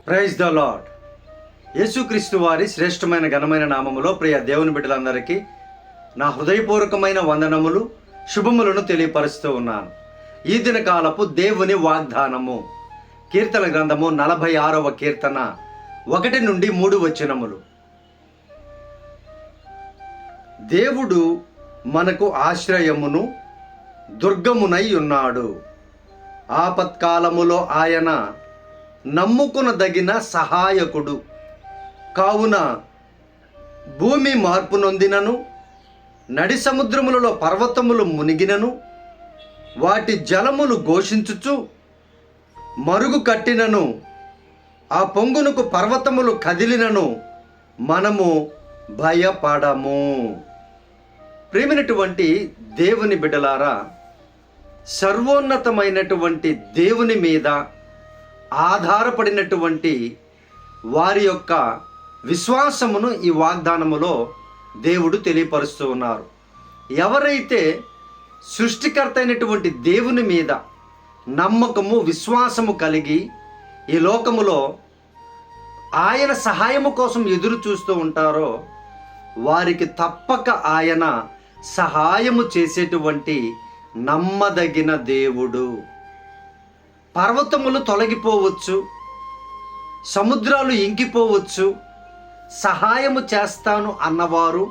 Praise the lord. యేసుక్రీస్తు వారి శ్రేష్టమైన ఘనమైన నామములో ప్రియ దేవుని బిడ్డలందరికీ నా హృదయపూర్వకమైన వందనములు, శుభములను తెలియపరుస్తూ ఉన్నాను. ఈ దినకాలపు దేవుని వాగ్దానము కీర్తన గ్రంథము 46వ కీర్తన 1 నుండి 3 వచనములు. దేవుడు మనకు ఆశ్రయమును దుర్గమునై ఉన్నాడు. ఆపత్కాలములో ఆయన నమ్ముకొనదగిన సహాయకుడు. కావున భూమి మార్పు నొందినను, నడి సముద్రములలో పర్వతములు మునిగినను, వాటి జలములు ఘోషించుచు మరుగు కట్టినను, ఆ పొంగునకు పర్వతములు కదిలినను మనము భయపడము. ప్రేమైనటువంటి దేవుని బిడ్డలారా, సర్వోన్నతమైనటువంటి దేవుని మీద ఆధారపడినటువంటి వారి యొక్క విశ్వాసమును ఈ వాగ్దానములో దేవుడు తెలియపరుస్తూ ఉన్నారు. ఎవరైతే సృష్టికర్త అయినటువంటి దేవుని మీద నమ్మకము, విశ్వాసము కలిగి ఈ లోకములో ఆయన సహాయము కోసం ఎదురు చూస్తూ ఉంటారో వారికి తప్పక ఆయన సహాయము చేసేటువంటి నమ్మదగిన దేవుడు. పర్వతములు తొలగిపోవచ్చు, సముద్రాలు ఇంకిపోవచ్చు, సహాయము చేస్తాను అన్నవారు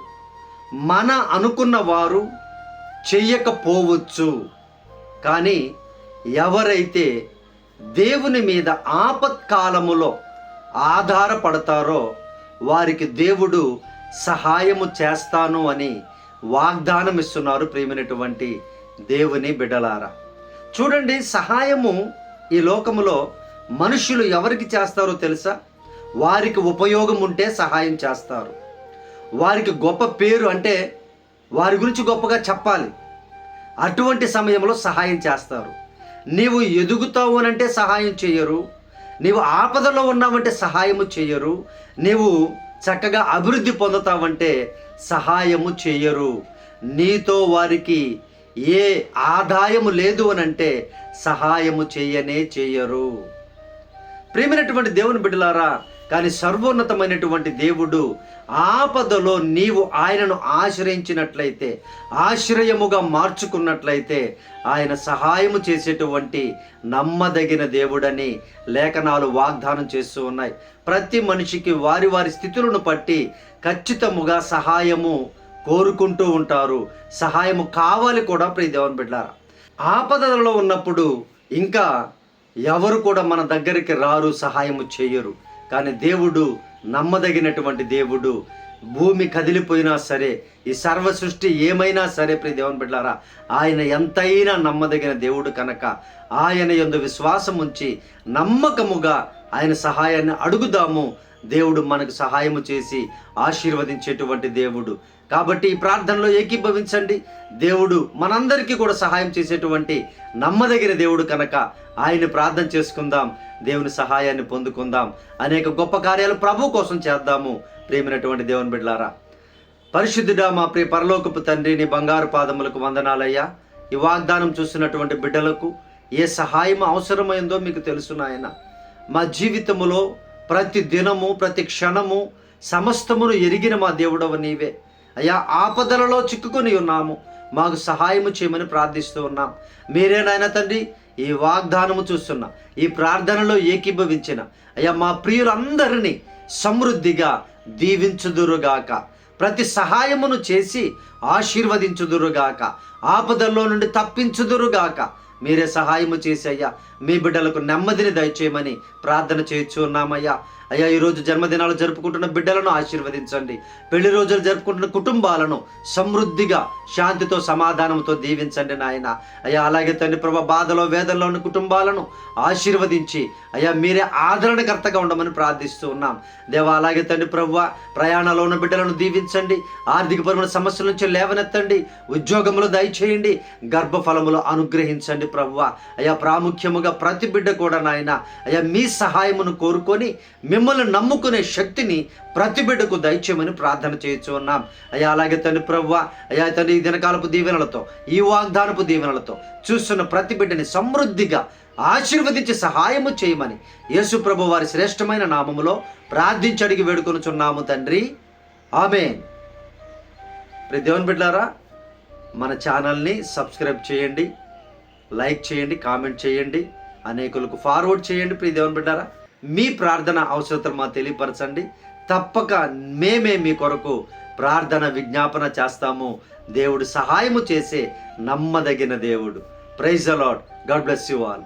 మన అనుకున్నవారు చెయ్యకపోవచ్చు. కానీ ఎవరైతే దేవుని మీద ఆపత్కాలములో ఆధారపడతారో వారికి దేవుడు సహాయము చేస్తాను అని వాగ్దానం ఇస్తున్నారు. ప్రియమైనటువంటి దేవుని బిడ్డలారా, చూడండి, సహాయము ఈ లోకములో మనుషులు ఎవరికి చేస్తారో తెలుసా? వారికి ఉపయోగం ఉంటే సహాయం చేస్తారు. వారికి గొప్ప పేరు అంటే వారి గురించి గొప్పగా చెప్పాలి, అటువంటి సమయంలో సహాయం చేస్తారు. నీవు ఎదుగుతావు అనంటే సహాయం చేయరు, నీవు ఆపదలో ఉన్నావంటే సహాయము చేయరు, నీవు చక్కగా అభివృద్ధి పొందుతావంటే సహాయము చేయరు. నీతో వారికి ఏ ఆదాయము లేదు అనంటే సహాయము చేయరు. ప్రియమైనటువంటి దేవుని బిడ్డలారా, కానీ సర్వోన్నతమైనటువంటి దేవుడు ఆపదలో నీవు ఆయనను ఆశ్రయించినట్లయితే, ఆశ్రయముగా మార్చుకున్నట్లయితే ఆయన సహాయము చేసేటువంటి నమ్మదగిన దేవుడని లేఖనాలు వాగ్దానం చేస్తూ ఉన్నాయి. ప్రతి మనిషికి వారి వారి స్థితులను బట్టి ఖచ్చితముగా సహాయము కోరుకుంటూ ఉంటారు. సహాయము కావాలి కూడా. ప్రియ దేవుని బిడ్డలారా, ఆపదలలో ఉన్నప్పుడు ఇంకా ఎవరు కూడా మన దగ్గరికి రారు, సహాయము చేయరు. కానీ దేవుడు నమ్మదగినటువంటి దేవుడు. భూమి కదిలిపోయినా సరే, ఈ సర్వ సృష్టి ఏమైనా సరే, ప్రియ దేవుని బిడ్డలారా, ఆయన ఎంతైనా నమ్మదగిన దేవుడు కనుక ఆయన యందు విశ్వాసం ఉంచి నమ్మకముగా ఆయన సహాయాన్ని అడుగుదాము. దేవుడు మనకు సహాయము చేసి ఆశీర్వదించేటువంటి దేవుడు. కాబట్టి ఈ ప్రార్థనలో ఏకీభవించండి. దేవుడు మనందరికీ కూడా సహాయం చేసేటువంటి నమ్మదగిన దేవుడు కనుక ఆయన ప్రార్థన చేసుకుందాం, దేవుని సహాయాన్ని పొందుకుందాం, అనేక గొప్ప కార్యాలు ప్రభు కోసం చేద్దాము. ప్రియమైనటువంటి దేవుని బిడ్డలారా, పరిశుద్ధుడా మా ప్రియ పరలోకపు తండ్రి, నీ బంగారు పాదములకు వందనాలయ్యా. ఈ వాగ్దానం చూస్తున్నటువంటి బిడ్డలకు ఏ సహాయం అవసరమైందో మీకు తెలుసు నాయన. మా జీవితములో ప్రతి దినము, ప్రతి క్షణము సమస్తమును ఎరిగిన మా దేవుడవు నీవే అయ్యా. ఆపదలలో చిక్కుకొని ఉన్నాము, మాకు సహాయము చేయమని ప్రార్థిస్తూ ఉన్నాం. మీరే నాయన తండ్రి ఈ వాగ్దానము చూస్తున్న, ఈ ప్రార్థనలో ఏకీభవించిన అయ్యా మా ప్రియులందరినీ సమృద్ధిగా దీవించుదురుగాక, ప్రతి సహాయమును చేసి ఆశీర్వదించుదురుగాక, ఆపదల్లో నుండి తప్పించుదురుగాక. మీరే సహాయము చేసి అయ్యా మీ బిడ్డలకు నెమ్మదిని దయచేయమని ప్రార్థన చేయొచ్చు ఉన్నామయ్యా. అయ్యా, ఈరోజు జన్మదినాలు జరుపుకుంటున్న బిడ్డలను ఆశీర్వదించండి. పెళ్లి రోజులు జరుపుకుంటున్న కుటుంబాలను సమృద్ధిగా, శాంతితో, సమాధానంతో దీవించండి నాయన. అయ్యా, అలాగే తండ్రి ప్రభు, బాధలో వేదనలో ఉన్న కుటుంబాలను ఆశీర్వదించి అయ్యా మీరే ఆదరణకర్తగా ఉండమని ప్రార్థిస్తూ ఉన్నాం దేవా. అలాగే తండ్రి ప్రభు, ప్రయాణంలో ఉన్న బిడ్డలను దీవించండి, ఆర్థికపరమైన సమస్యల నుంచి లేవనెత్తండి, ఉద్యోగములు దయచేయండి, గర్భఫలములు అనుగ్రహించండి ప్రభు. అయ్యా, ప్రాముఖ్యముగా ప్రతి బిడ్డ కూడా నాయన అయ్యా మీ సహాయమును కోరుకొని మిమ్మల్ని నమ్ముకునే శక్తిని ప్రతి బిడ్డకు దయచేయమని ప్రార్థన చేయొచ్చు ఉన్నాం అయ్యా. అలాగే తండ్రి ప్రభువా, అయ్యా తండ్రి ఈ దినకాలపు దీవెనలతో, ఈ వాగ్దానపు దీవెనలతో చూస్తున్న ప్రతి బిడ్డని సమృద్ధిగా ఆశీర్వదించి సహాయము చేయమని యేసు ప్రభు వారి శ్రేష్టమైన నామములో ప్రార్థించి అడిగి వేడుకొనుచున్నాము తండ్రి, ఆమేన్. ప్రియ దేవుని బిడ్డలారా, మన ఛానల్ని సబ్స్క్రైబ్ చేయండి, లైక్ చేయండి, కామెంట్ చేయండి, అనేకులకు ఫార్వర్డ్ చేయండి. ప్రియ దేవుని బిడ్డలారా, మీ ప్రార్థన అవసరతలు మాకు తెలియపరచండి. తప్పక మేమే మీ కొరకు ప్రార్థన విజ్ఞాపన చేస్తాము. దేవుడు సహాయము చేసే నమ్మదగిన దేవుడు. Praise the Lord. God bless you all.